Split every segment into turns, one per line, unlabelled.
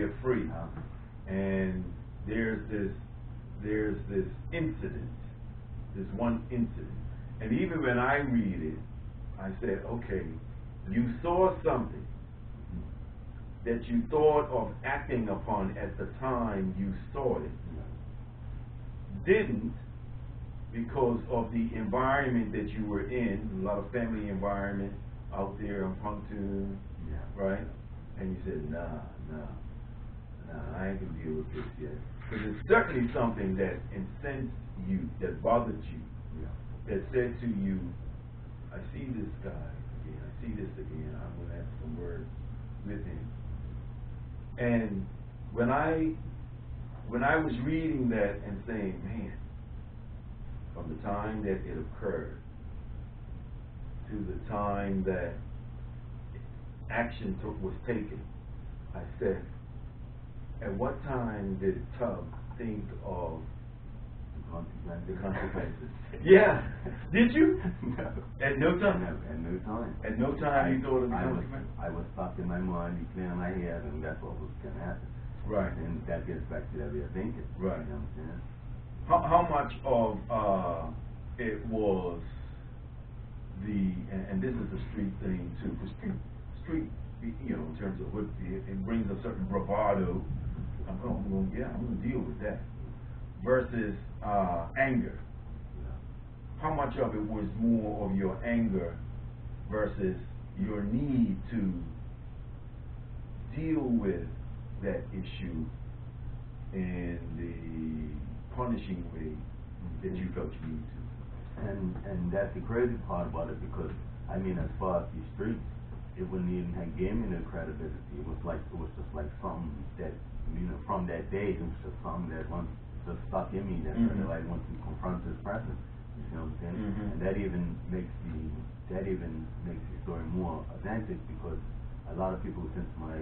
get free. And there's this incident, this one incident. And even when I read it, I said, okay, you saw something that you thought of acting upon at the time you saw it. Didn't, because of the environment that you were in, a lot of family environment out there in Pontoon, right? And you said, nah, I ain't gonna deal with this yet. Because it's certainly something that incensed you, that bothered you, that said to you, I see this guy again, I see this again, I'm gonna have some words with him. And when I was reading that and saying, man, from the time that it occurred to the time that action was taken, I said, at what time did Tub think of the consequences? Yeah. Did you?
No.
At no time?
No, at no time.
At no time you thought of the consequences?
I was stuck in my mind, clearing my head, and that's what was going to happen.
Right.
And that gets back to that way of thinking.
Right.
You know what I'm saying?
How much of it was and this is a street thing too, because street, you know, in terms of what it brings a certain bravado. I'm going to deal with that. Versus anger. How much of it was more of your anger versus your need to deal with that issue in the punishing way that you felt you needed to?
And that's the crazy part about it, because I mean, as far as the streets, it wouldn't even have given me no credibility. It was just like something that, you know, from that day, it was just something that once just stuck in me, that like once you confront this person, you know what I'm saying? And that even makes the story more authentic, because a lot of people, since my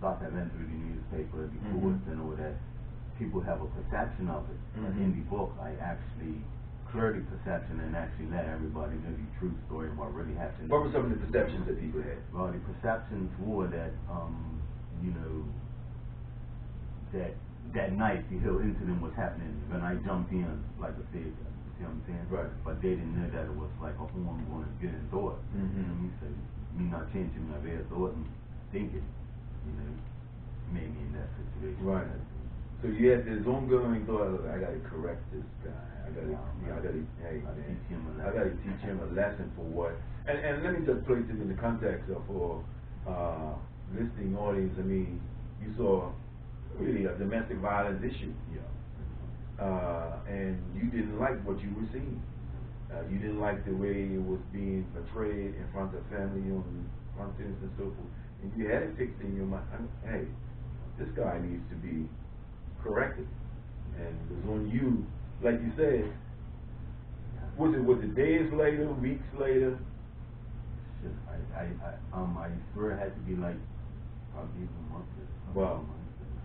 stuff have entered the newspaper, the courts and all that, people have a perception of it. But in the book, I actually clear the perception and actually let everybody know the true story and what really happened.
What were some of the perceptions that people had?
Well, the perceptions were that, you know, that night the whole incident was happening when I jumped in, like I said, you see what I'm saying?
Right.
But they didn't know that it was like a horn going to get in thought. You know what I mean? So me not changing my way of thought and thinking, you know, made me in that situation.
Right. So you had this ongoing thought, look, I gotta correct this guy. I gotta teach him a lesson for what. And let me just place it in the context of for listening audience. I mean, you saw really a domestic violence issue, and you didn't like what you were seeing. You didn't like the way it was being portrayed in front of family on contents and so forth. And you had it fixed in your mind. Hey, this guy needs to be corrected. And it was on you, like you said. Was it days later, weeks later?
I swear it had to be like probably even months.
Wow.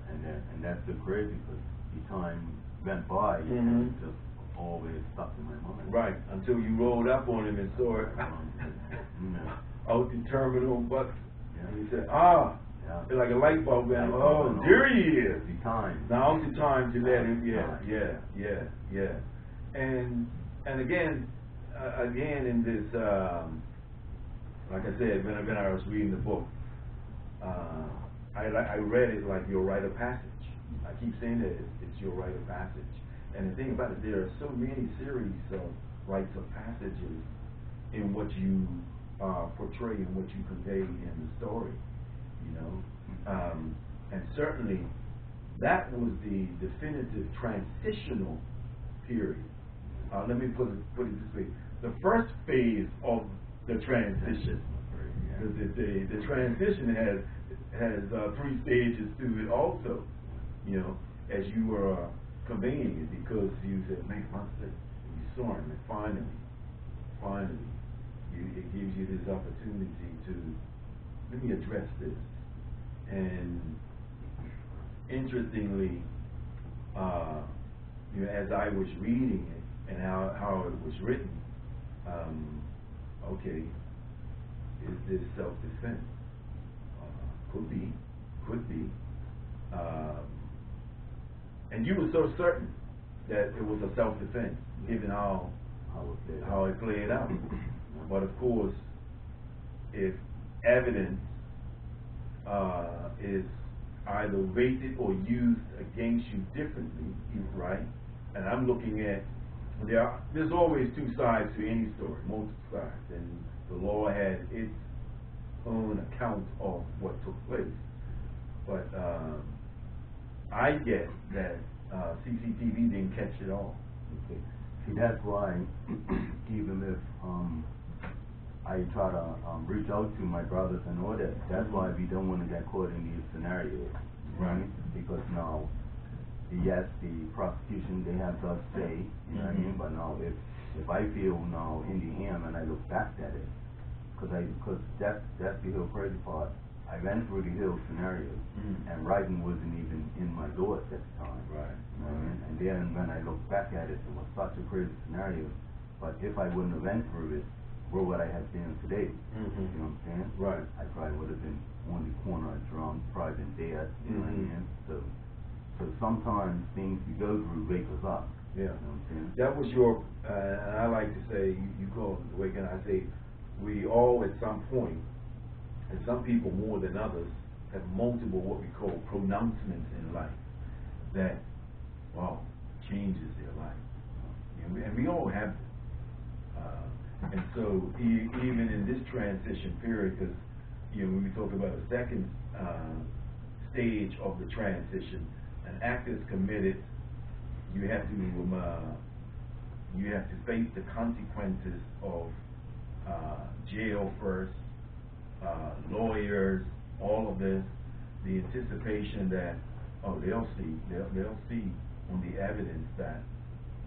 And that's the crazy, because the time went by and it just always stuck in my mind.
Right, until you rolled up on him and saw it out the terminal bus. And you said, it's like a light bulb went, oh, there he is.
The time.
Now's the time to let him, And again in this, like I said, when I was reading the book, I read it like your rite of passage. I keep saying that it's your rite of passage. And the thing about it, there are so many series of rites of passages in what you portray and what you convey in the story, you know. And certainly that was the definitive transitional period. Let me put it this way. The first phase of the transition, the transition has 3 stages to it also, you know, as you were conveying it, because you said, make my mistake. You saw him, and finally, it gives you this opportunity to, let me address this. And interestingly, you know, as I was reading it and how it was written, okay, is this self-defense? Could be. And you were so certain that it was a self-defense, given how it played out. But of course, if evidence is either weighted or used against you differently, right? And I'm looking at, there's always two sides to any story, multiple sides, and the law had its own account of what took place. But I guess that CCTV didn't catch it all.
Okay. See, that's why even if I try to reach out to my brothers and all that, that's why we don't want to get caught in these scenarios.
Right.
Because now, yes, the prosecution, they have to say, you know what I mean? But now, if I feel now in the end and I look back at it, because that's the whole crazy part. I went through the Hill scenario, and writing wasn't even in my thoughts at the time.
Right.
You know what I mean? And then when I look back at it, it was such a crazy scenario. But if I wouldn't have went through it, where would I have been today? You know what I'm saying?
Right.
I probably would have been on the corner drunk, probably been dead. You know what I mean? So sometimes things we go through wake us up.
Yeah.
You know what I'm saying?
That was your, and I like to say, you call it the way can I say, we all at some point, and some people more than others, have multiple what we call pronouncements in life that, wow, changes their life. And we all have them. And so even in this transition period, because when we talk about a second stage of the transition, an act is committed, you have to face the consequences of jail first, lawyers, all of this, the anticipation that they'll see on the evidence that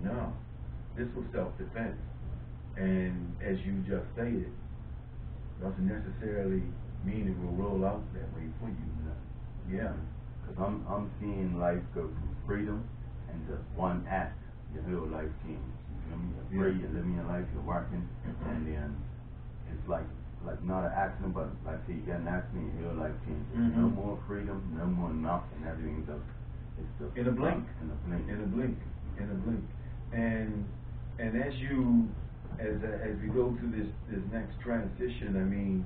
no, this was self-defense, and as you just stated, doesn't necessarily mean it will roll out that way for you. Yeah,
because I'm seeing life go from freedom and just one act, your whole life change. You know what I mean? You're free, you're living your life, you're working, and then it's like not an accident, but like say you get an accident, your life changes. No more freedom, no more nothing. Everything just
in a blink. And as we go through this next transition, I mean,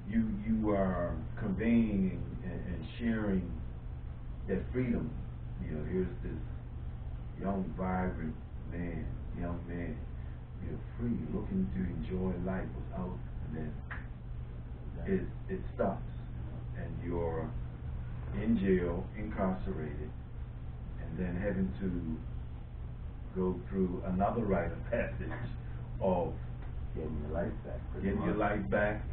you are conveying and sharing that freedom. Here's this young, vibrant young man, free, looking to enjoy life without. And then it stops, and you're in jail, incarcerated, and then having to go through another rite of passage of
getting your life back.
Getting your life back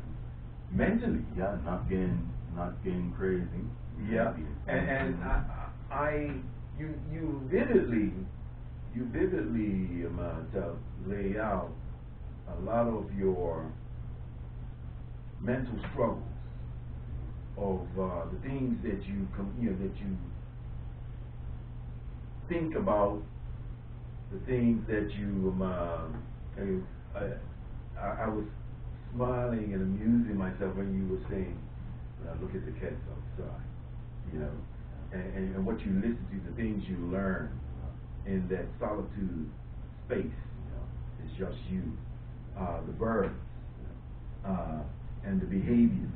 mentally.
Yeah, not getting crazy.
Yeah, and you vividly lay out a lot of your mental struggles of the things that you think about, the things that you I was smiling and amusing myself when you were saying, look at the cats outside, and what you listen to, the things you learn in that solitude space, it's just you, the birds, and the behaviors,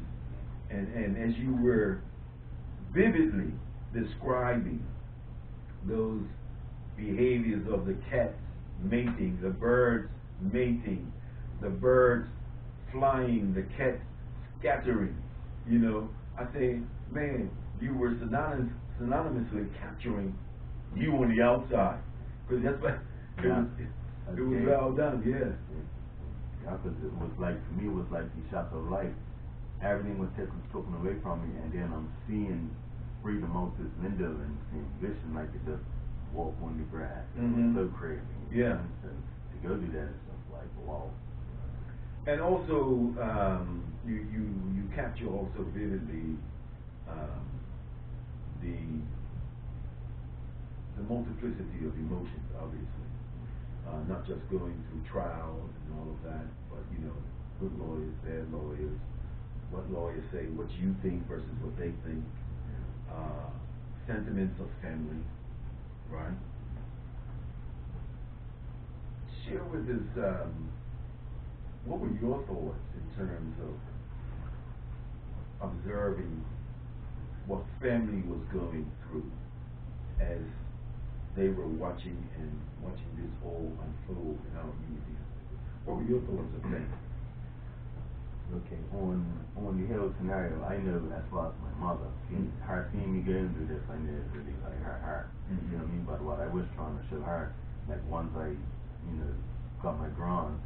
and as you were vividly describing those behaviors of the cats mating, the birds mating, the birds flying, the cats scattering, I say, man, you were synonymously capturing you on the outside, because that's what it was well done. Yeah,
because it was like, to me, it was like the shock of life. Everything was taken away from me, and then I'm seeing freedom out this window and seeing vision like to just walk on the grass. It was so crazy.
Yeah.
So to go do that is just like, wow.
And also, you capture also vividly the multiplicity of emotions, obviously. Not just going through trials and all of that, but good lawyers, bad lawyers, what lawyers say, what you think versus what they think, sentiments of family, Right. Share with us, what were your thoughts in terms of observing what family was going through as they were watching this all unfold in our community? What were your thoughts of that?
Okay, on the whole scenario, I know as far as my mother, seeing me going through this, I knew it really like her. You know what I mean? But what I was trying to show her, like once I, got my grants,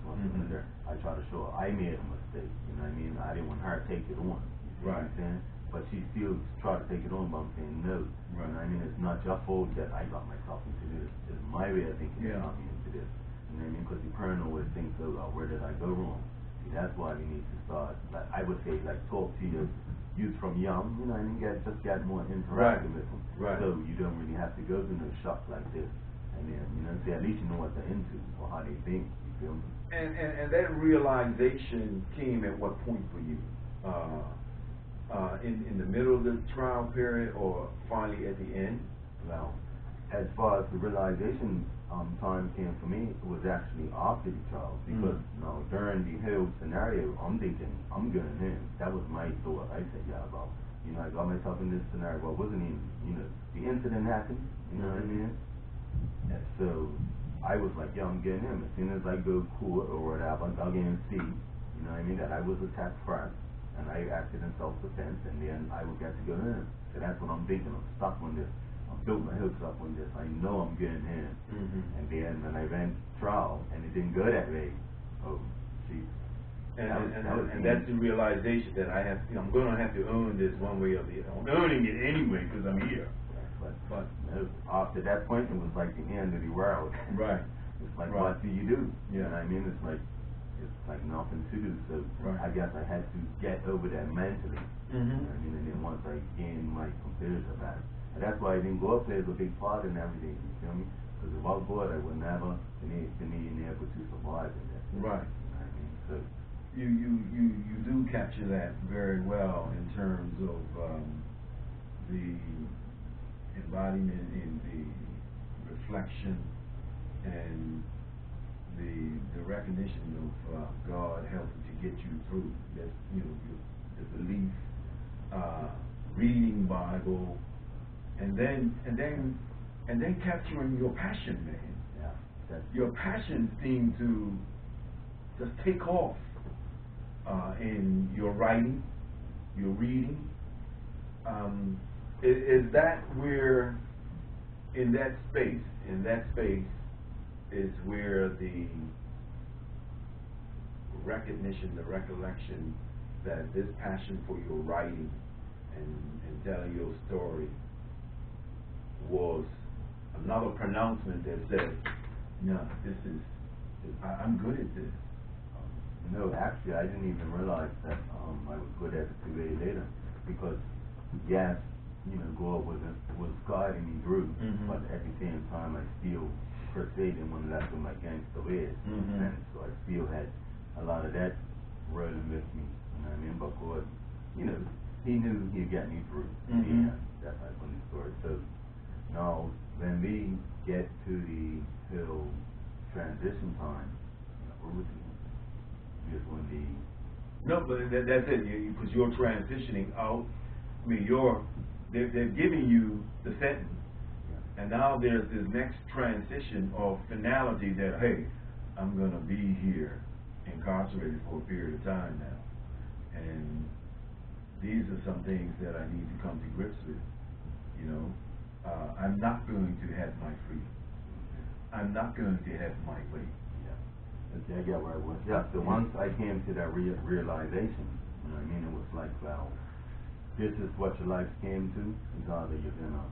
I try to show her I made a mistake. You know what I mean? I didn't want her to take it on. You see what I'm saying? But she still tried to take it on, but I'm saying no.
Right.
You know what I mean? It's not your fault that I got myself into this. It's my way of thinking that got me into this. You know what I mean? Because the parent always thinks, where did I go wrong? See, that's why we need to start, like I would say, like talk to your youth from young, you know what I mean? Just get more interactive with them.
Right.
So you don't really have to go to no shock like this. And then, say at least you know what they're into or how they think, you feel me?
And that realization came at what point for you? In the middle of the trial period or finally at the end?
Well, as far as the realization time came for me, it was actually after the trial because during the whole scenario, I'm thinking I'm going in. That was my thought. I said, about I got myself in this scenario. Well, it wasn't even the incident happened. You know what I mean? And so I was like, I'm getting in. As soon as I go court or whatever, I'll get in see. You know what I mean? That I was attacked first. And I acted in self-defense, and then I would get to go in. So that's what I'm thinking. I'm stuck on this. I'm building my hopes up on this. I know I'm getting in. And then when I ran trial, and it didn't go that way, geez.
And that's the realization that I'm going to have to earn this one way or the other. I'm earning it anyway because I'm here.
But after that point, it was like the end of the world.
Right.
It's like, what do you do?
Yeah.
You know what I mean? It's like nothing to do. So I guess I had to get over that mentally. You know what I mean? And then once I gained my composure back. And that's why I didn't go up there as a big part in everything, you feel me? Because without God, I would never been able to survive in that.
Right.
You know what I mean? So
you do capture that very well in terms of the embodiment in the reflection and the recognition of God helping to get you through that, the belief, reading Bible, and then capturing your passion, man.
Yeah.
Your passion seemed to just take off in your writing, your reading. Is that where, in that space is where the recognition, the recollection that this passion for your writing and telling your story was another pronouncement that said, no, I'm good at this.
No, actually, I didn't even realize that I was good at it 2 days later because, yes, God was guiding me through, but at the same time, I still per se didn't want to let go my gangster ways, and so I still had a lot of that rolling with me. You know what I mean? But God, He knew He'd get me through. Yeah, that's like one story. So now, when we get to the whole transition time, what was it? Just when
No, but that's it. Because you're transitioning out. I mean, they're giving you the sentence, and now there's this next transition of finality that, hey, I'm going to be here incarcerated for a period of time now, and these are some things that I need to come to grips with. I'm not going to have my freedom. I'm not going to have my way.
I get where I was. Yeah, so once I came to that realization, you know what I mean, it was like, well, this is what your life came to. It's either you're going to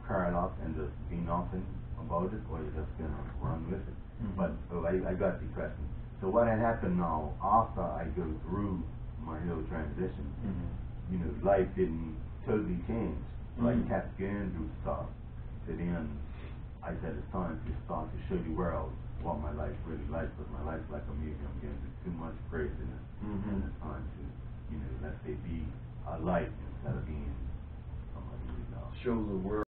curl up and just be nothing about it, or you're just going to run with it. But I got the question. So what had happened now, after I go through my whole transition, life didn't totally change. So I kept going through stuff. So then I said it's time to start to show the world what my life really like, because my life's like a museum. I'm getting too much craziness, and it's time to, let's say, be a light instead of being somebody we know.
Show the world